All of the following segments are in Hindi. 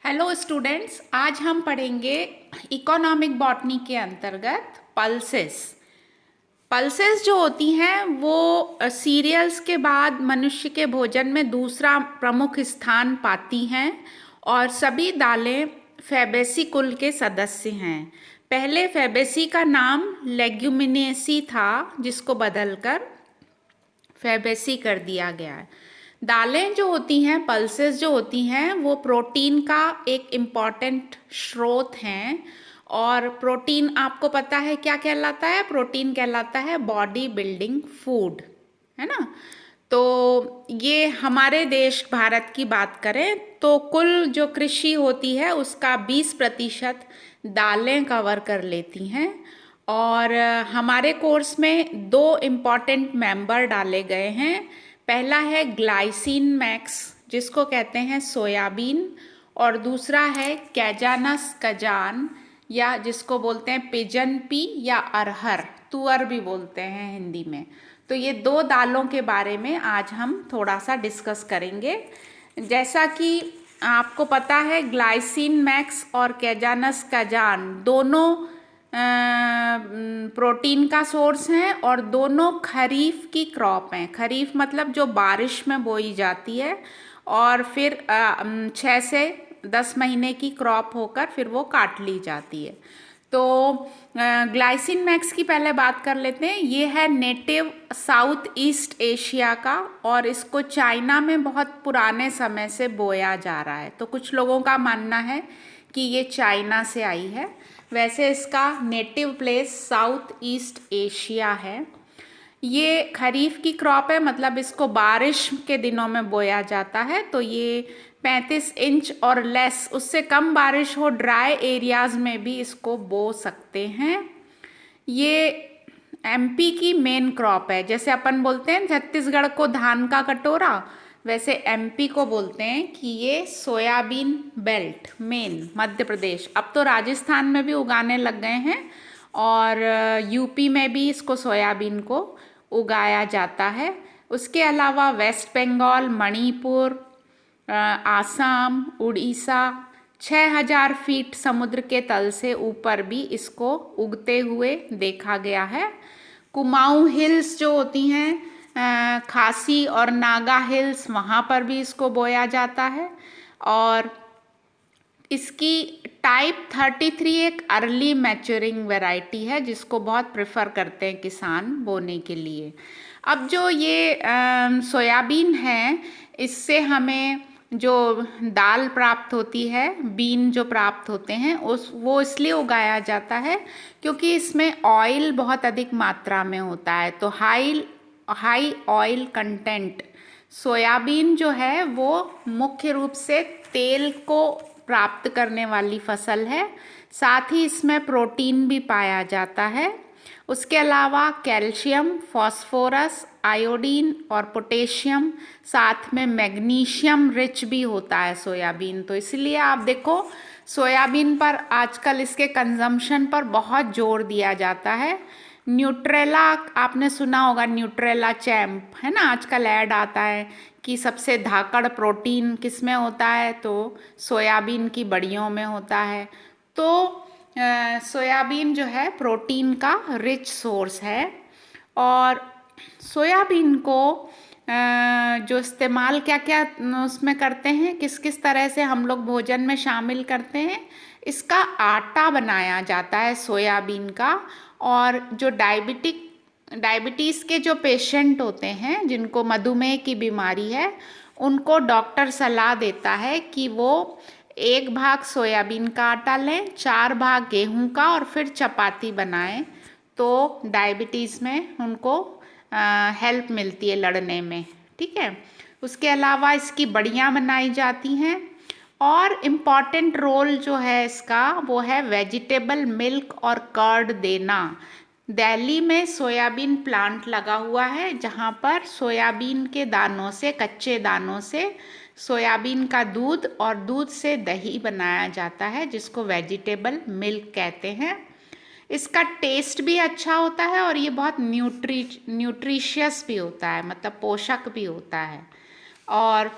हेलो स्टूडेंट्स, आज हम पढ़ेंगे इकोनॉमिक बॉटनी के अंतर्गत पल्सेस। पल्सेस जो होती हैं वो सीरियल्स के बाद मनुष्य के भोजन में दूसरा प्रमुख स्थान पाती हैं और सभी दालें फैबेसी कुल के सदस्य हैं। पहले फैबेसी का नाम लेग्यूमिनेसी था, जिसको बदलकर फैबेसी कर दिया गया है। दालें जो होती हैं, पल्सेस जो होती हैं, वो प्रोटीन का एक इम्पॉर्टेंट स्रोत हैं। और प्रोटीन आपको पता है क्या कहलाता है? प्रोटीन कहलाता है बॉडी बिल्डिंग फूड, है ना। तो ये हमारे देश भारत की बात करें तो कुल जो कृषि होती है उसका 20% दालें कवर कर लेती हैं। और हमारे कोर्स में 2 इम्पॉर्टेंट मेंबर डाले गए हैं। पहला है ग्लाइसिन मैक्स, जिसको कहते हैं सोयाबीन, और दूसरा है कैजानस कजान, या जिसको बोलते हैं पिजन पी या अरहर, तुअर भी बोलते हैं हिंदी में। तो ये 2 दालों के बारे में आज हम थोड़ा सा डिस्कस करेंगे। जैसा कि आपको पता है, ग्लाइसिन मैक्स और कैजानस कजान दोनों प्रोटीन का सोर्स हैं और दोनों खरीफ की क्रॉप हैं। खरीफ मतलब जो बारिश में बोई जाती है और फिर 6 से 10 महीने की क्रॉप होकर फिर वो काट ली जाती है। तो ग्लाइसिन मैक्स की पहले बात कर लेते हैं। ये है नेटिव साउथ ईस्ट एशिया का और इसको चाइना में बहुत पुराने समय से बोया जा रहा है। तो कुछ लोगों का मानना है कि ये चाइना से आई है। वैसे इसका native place south east Asia है। ये खरीफ की क्रॉप है, मतलब इसको बारिश के दिनों में बोया जाता है। तो ये 35 इंच और लेस, उससे कम बारिश हो ड्राई एरियाज में भी इसको बो सकते हैं। ये एमपी की मेन क्रॉप है। जैसे अपन बोलते हैं छत्तीसगढ़ को धान का कटोरा, वैसे एमपी को बोलते हैं कि ये soybean belt main Madhya Pradesh. अब तो राजस्थान में भी उगाने लग गए हैं और यूपी में भी इसको सोयाबीन को उगाया जाता है। उसके अलावा वेस्ट बंगाल, मणिपुर, आसाम, उड़ीसा, 6000 फीट समुद्र के तल से ऊपर भी इसको उगते हुए देखा गया है। कुमाऊं हिल्स जो होती हैं, खासी और नागा हिल्स, वहाँ पर भी इसको बोया जाता है। और इसकी टाइप 33 एक अर्ली मैच्योरिंग वैरायटी है, जिसको बहुत प्रेफर करते हैं किसान बोने के लिए। अब जो ये सोयाबीन है, इससे हमें जो दाल प्राप्त होती है, बीन जो प्राप्त होते हैं, वो इसलिए उगाया जाता है क्योंकि इसमें ऑयल बहुत अधिक मात्रा में होता है। तो हाई ऑयल कंटेंट सोयाबीन जो है वो मुख्य रूप से तेल को प्राप्त करने वाली फसल है। साथ ही इसमें प्रोटीन भी पाया जाता है। उसके अलावा कैल्शियम, फास्फोरस, आयोडीन और पोटेशियम, साथ में मैग्नीशियम रिच भी होता है सोयाबीन। तो इसलिए आप देखो, सोयाबीन पर आजकल इसके कंजम्पशन पर बहुत जोर दिया जाता है। न्यूट्रेला आपने सुना होगा, न्यूट्रेला चैम्प, है ना। आजकल ऐड आता है कि सबसे धाकड़ प्रोटीन किस में होता है, तो सोयाबीन की बड़ियों में होता है। तो सोयाबीन जो है प्रोटीन का रिच सोर्स है। और सोयाबीन को जो इस्तेमाल क्या क्या उसमें करते हैं, किस किस तरह से हम लोग भोजन में शामिल करते हैं, इसका आटा बनाया जाता है सोयाबीन का। और जो डायबिटीज़ के जो पेशेंट होते हैं, जिनको मधुमेह की बीमारी है, उनको डॉक्टर सलाह देता है कि वो 1 भाग सोयाबीन का आटा लें, 4 भाग गेहूं का, और फिर चपाती बनाएं। तो डायबिटीज़ में उनको हेल्प मिलती है लड़ने में, ठीक है। उसके अलावा इसकी बड़ियाँ बनाई जाती हैं। और इम्पॉर्टेंट रोल जो है इसका, वो है वेजिटेबल मिल्क और कर्ड देना। दिल्ली में सोयाबीन प्लांट लगा हुआ है, जहाँ पर सोयाबीन के दानों से, कच्चे दानों से सोयाबीन का दूध और दूध से दही बनाया जाता है, जिसको वेजिटेबल मिल्क कहते हैं। इसका टेस्ट भी अच्छा होता है और ये बहुत न्यूट्रिशियस भी होता है, मतलब पोषक भी होता है। और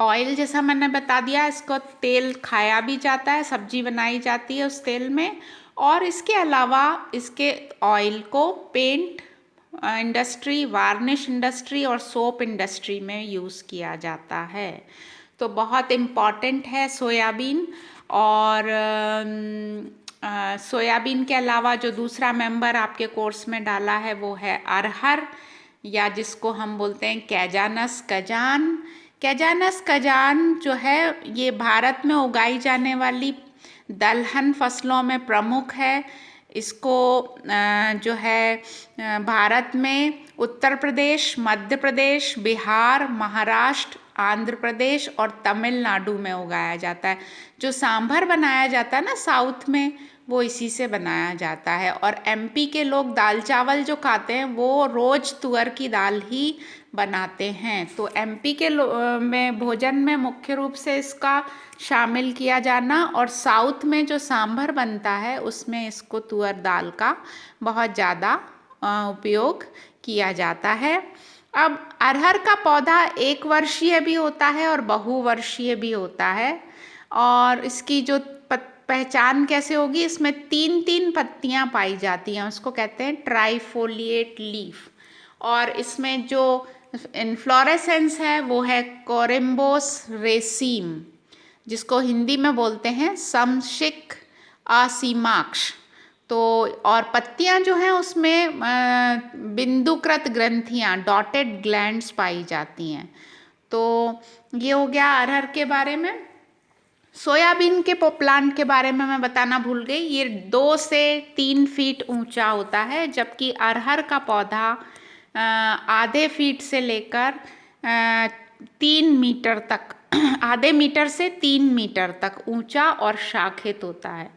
ऑयल जैसा मैंने बता दिया, इसको तेल खाया भी जाता है, सब्जी बनाई जाती है उस तेल में। और इसके अलावा इसके ऑयल को पेंट इंडस्ट्री, वार्निश इंडस्ट्री और सोप इंडस्ट्री में यूज़ किया जाता है। तो बहुत इम्पॉर्टेंट है सोयाबीन। और सोयाबीन के अलावा जो दूसरा मेंबर आपके कोर्स में डाला है वो है अरहर, या जिसको हम बोलते हैं कैजानस कजान। कैजानस कजान जो है ये भारत में उगाई जाने वाली दलहन फसलों में प्रमुख है। इसको जो है भारत में उत्तर प्रदेश, मध्य प्रदेश, बिहार, महाराष्ट्र, आंध्र प्रदेश और तमिलनाडु में उगाया जाता है। जो सांभर बनाया जाता है ना साउथ में, वो इसी से बनाया जाता है। और एमपी के लोग दाल चावल जो खाते हैं वो रोज तुअर की दाल ही बनाते हैं। तो एमपी के में भोजन में मुख्य रूप से इसका शामिल किया जाना, और साउथ में जो सांभर बनता है उसमें इसको तुअर दाल का बहुत ज़्यादा उपयोग किया जाता है। अब अरहर का पौधा एक वर्षीय भी होता है और बहुवर्षीय भी होता है। और इसकी जो पहचान कैसे होगी, इसमें 3-3 पत्तियां पाई जाती हैं, उसको कहते हैं ट्राइफोलिएट लीफ। और इसमें जो इन्फ्लोरेसेंस है वो है कोरिम्बोस रेसीम, जिसको हिंदी में बोलते हैं समशिक असीमाक्ष। तो और पत्तियां जो हैं उसमें बिंदुकृत ग्रंथियां, डॉटेड ग्लैंड्स पाई जाती हैं। तो ये हो गया अरहर के बारे में। सोयाबीन के प्लांट के बारे में मैं बताना भूल गई। ये 2 से 3 फीट ऊंचा होता है, जबकि अरहर का पौधा आधे फीट से लेकर 3 मीटर तक आधे मीटर से 3 मीटर तक ऊंचा और शाखित होता है।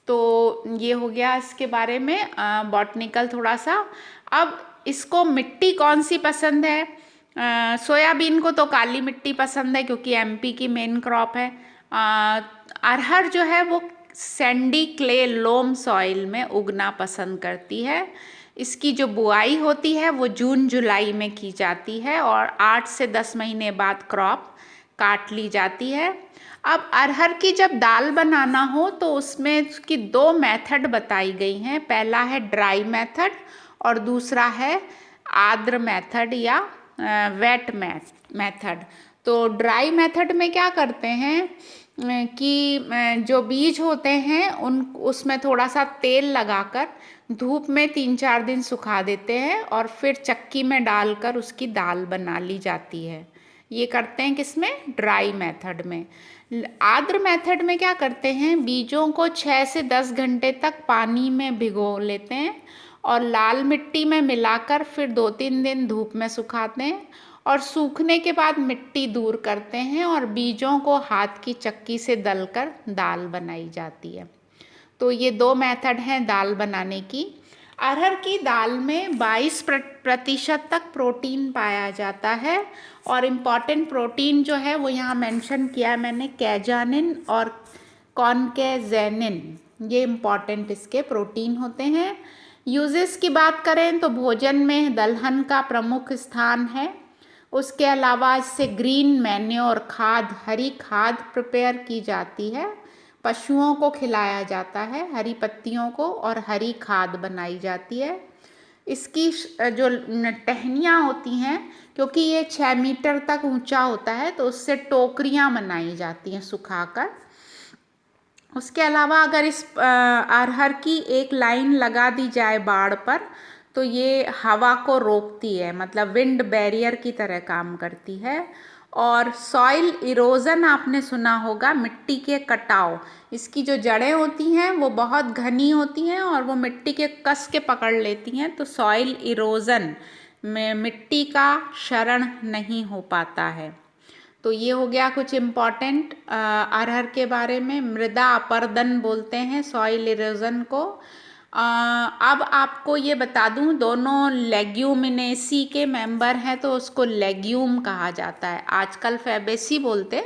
तो ये हो गया इसके बारे में बॉटनिकल थोड़ा सा। अब इसको मिट्टी कौन सी पसंद है? सोयाबीन को तो काली मिट्टी पसंद है क्योंकि एमपी की मेन क्रॉप है। अरहर जो है वो सैंडी क्ले लोम सॉइल में उगना पसंद करती है। इसकी जो बुआई होती है वो जून जुलाई में की जाती है और 8 से 10 महीने बाद क्रॉप काट ली जाती है। अब अरहर की जब दाल बनाना हो तो उसमें उसकी 2 मेथड बताई गई हैं। पहला है ड्राई मेथड और दूसरा है आर्द्र मेथड या वेट मेथड। तो ड्राई मेथड में क्या करते हैं कि जो बीज होते हैं उसमें थोड़ा सा तेल लगाकर धूप में 3-4 दिन सुखा देते हैं और फिर चक्की में डालकर उसकी दाल बना ली जाती है। ये करते हैं किसमें? ड्राई मेथड में। आर्द्र मेथड में क्या करते हैं, बीजों को 6 से 10 घंटे तक पानी में भिगो लेते हैं और लाल मिट्टी में मिलाकर फिर 2-3 दिन धूप में सुखाते हैं और सूखने के बाद मिट्टी दूर करते हैं और बीजों को हाथ की चक्की से दलकर दाल बनाई जाती है। तो ये 2 मेथड हैं दाल बनाने की। अरहर की दाल में 22% तक प्रोटीन पाया जाता है और इम्पॉर्टेंट प्रोटीन जो है वो यहाँ मेंशन किया है मैंने, कैजानिन और कॉन्केजेनिन, ये इम्पॉर्टेंट इसके प्रोटीन होते हैं। यूजेस की बात करें तो भोजन में दलहन का प्रमुख स्थान है। उसके अलावा इससे ग्रीन मैन्योर खाद, हरी खाद प्रिपेयर की जाती है, पशुओं को खिलाया जाता है हरी पत्तियों को और हरी खाद बनाई जाती है। इसकी जो टहनियाँ होती हैं, क्योंकि ये 6 मीटर तक ऊंचा होता है तो उससे टोकरियाँ बनाई जाती हैं सुखाकर। उसके अलावा अगर इस अरहर की एक लाइन लगा दी जाए बाड़ पर तो ये हवा को रोकती है, मतलब विंड बैरियर की तरह काम करती है। और सॉइल इरोजन आपने सुना होगा, मिट्टी के कटाव। इसकी जो जड़ें होती हैं वो बहुत घनी होती हैं और वो मिट्टी के कस के पकड़ लेती हैं, तो सॉइल इरोजन में मिट्टी का क्षरण नहीं हो पाता है। तो ये हो गया कुछ इम्पॉर्टेंट अरहर के बारे में। मृदा अपरदन बोलते हैं सॉइल इरोजन को। अब आपको ये बता दूं, दोनों लेग्यूमिनेसी के मेंबर हैं तो उसको लेग्यूम कहा जाता है। आजकल फैबेसी बोलते,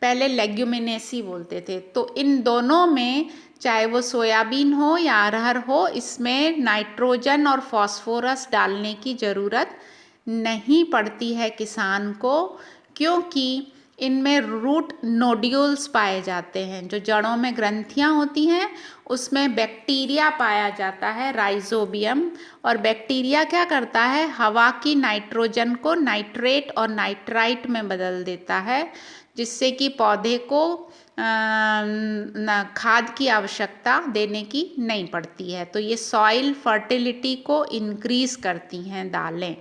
पहले लेग्यूमिनेसी बोलते थे। तो इन दोनों में चाहे वो सोयाबीन हो या अरहर हो, इसमें नाइट्रोजन और फॉस्फोरस डालने की ज़रूरत नहीं पड़ती है किसान को, क्योंकि इनमें रूट नोड्यूल्स पाए जाते हैं। जो जड़ों में ग्रंथियां होती हैं उसमें बैक्टीरिया पाया जाता है, राइजोबियम। और बैक्टीरिया क्या करता है, हवा की नाइट्रोजन को नाइट्रेट और नाइट्राइट में बदल देता है, जिससे कि पौधे को खाद की आवश्यकता देने की नहीं पड़ती है। तो ये सॉइल फर्टिलिटी को इंक्रीज करती हैं दालें।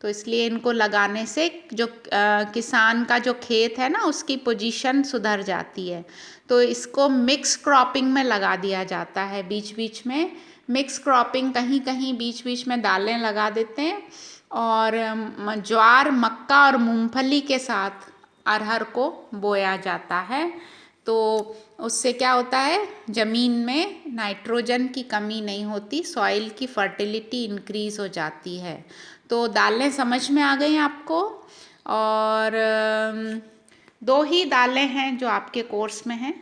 तो इसलिए इनको लगाने से जो किसान का जो खेत है ना उसकी पोजीशन सुधर जाती है। तो इसको मिक्स क्रॉपिंग में लगा दिया जाता है, बीच बीच में मिक्स क्रॉपिंग, कहीं कहीं बीच बीच में दालें लगा देते हैं। और ज्वार, मक्का और मूंगफली के साथ अरहर को बोया जाता है। तो उससे क्या होता है, ज़मीन में नाइट्रोजन की कमी नहीं होती, सॉइल की फर्टिलिटी इंक्रीज हो जाती है। तो दालें समझ में आ गई आपको। और दो ही दालें हैं जो आपके कोर्स में हैं,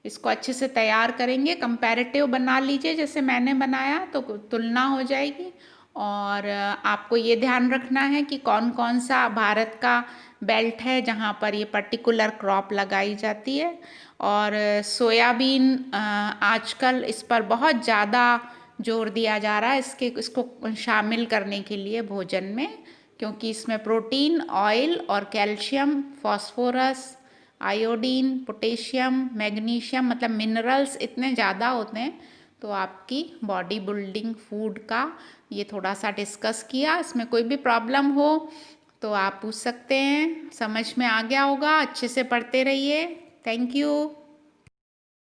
इसको अच्छे से तैयार करेंगे, कंपैरेटिव बना लीजिए जैसे मैंने बनाया तो तुलना हो जाएगी। और आपको ये ध्यान रखना है कि कौन कौन सा भारत का बेल्ट है जहाँ पर ये पर्टिकुलर क्रॉप लगाई जाती है। और सोयाबीन आजकल इस पर बहुत ज़्यादा जोर दिया जा रहा है इसको शामिल करने के लिए भोजन में, क्योंकि इसमें प्रोटीन, ऑयल और calcium, phosphorus, iodine, potassium, magnesium मतलब मिनरल्स इतने ज़्यादा होते हैं। तो आपकी बॉडी बिल्डिंग फूड का ये थोड़ा सा डिस्कस किया। इसमें कोई भी प्रॉब्लम हो तो आप पूछ सकते हैं। समझ में आ गया होगा, अच्छे से पढ़ते रहिए। Thank you.